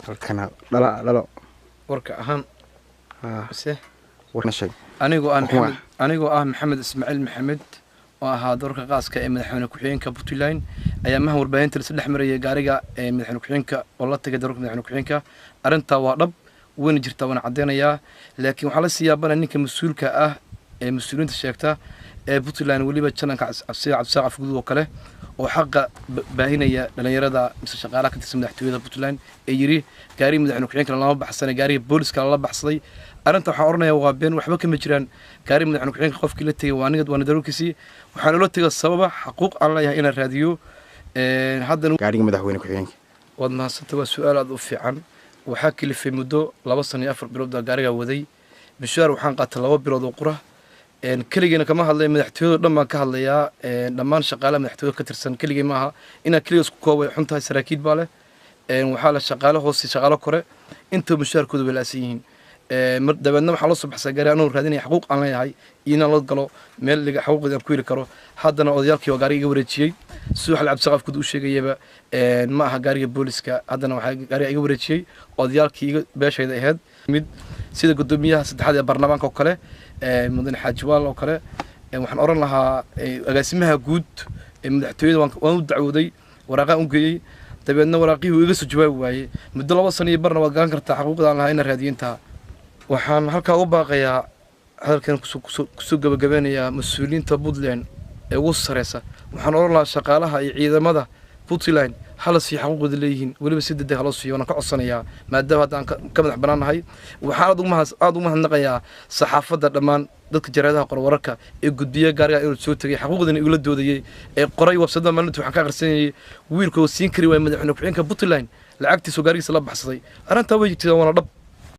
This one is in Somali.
halkana dhalo warka ahaan base warna sheeg anigoo maxamed Ismaaciil Maxamed oo ahaa doorka qaaska ee madaxweyne ku-xigeenka Puntland ayaa mahan warbaahinta la dhex marayay gaariga ee madaxweyne ku-xigeenka oo la tagay doorka madaxweyne ku-xigeenka arinta waa dhab weyn jirta wana cadeynaya laakiin waxa la siyaabana ninka mas'uulka ah ee mas'uuliyiinta sheegta ee Puntland waliba jananka cabsi afguud oo kale oo xaqa baahinaya dhalinyarada shaqaalaha ka tirsan madaxtooyada Puntland ee yiri gaari madaxweyne ku-xigeenka lama baxsan gaari booliska la baxsaday arinta waxa ornaya waa been waxba kama jiraan gaari madaxweyne ku-xigeenka qofkii la tagay waana daruurkiisii waxaan loo tagay sababa xuquuq aan leeyahay in raadiyo haddana gaariga madaxweyne ku-xigeenka wad maasanta waa su'aal aad u fiican waxa kilifay muddo 2 sano iyo 4 bilood gaariga waday bishaar waxaan qaatay 2 bilood oo qura كليجنا كمان هذا مدحتوه لما كهذا يا لما شغالة مدحتوه كتر سن كليجي معها إن كليوس كوي حنتها سراكيد باله وحالة شغالة هو شغالة كره أنتم مشاركوا بالأسيين دبنا محل الصبح سجاري أنا وردني حقوق أنا هاي ينا الله قالوا مال اللي حقوق ذا كوير كرو حد أنا أضيالك وجاري جورد شيء سوح العب سقف كده وشيء جيبه ما هجاري بوليس كا هذا أنا جاري جورد شيء أضيالك باش هذا هاد مد سيد قدوميها سد حدا برنامج كوكله مدن حاجوال oo kale waxaan oran lahaa agaasimaha guud ee madaxtooyada waan u dacwooday waraaqa u geeyay dabeedna waraaqii uu iga soo jawaab waayay muddo 2 sano iyo barna waad garan kartaa xuquuqda aan lahayn in raadiyinta waxaan halka u baaqayaa hadalkan ku soo gabagabeynaya mas'uuliyiinta Puntland ee ugu sareysa waxaan oran lahaa shaqaalaha iyo ciidamada Puntland halas si xuquuqda leeyihiin waliba si dad halas fiican ka codsanayaa maadaama hadaan ka madax banaanahay waxaan aad u mahadnaqayaa saxaafadda dhamaan dadka jaraadaha qorwarka ee gudbiya gaariga inuu soo tagay xuquuqdana uu la doodayay ee qoray website maalintii waxaan ka qarsanayay wiilkoo siin kari way madaxweyne ku-xigeenka Puntland lacagtiisa gaarigiisa la baxsaday arrinta way jirtay wana dhab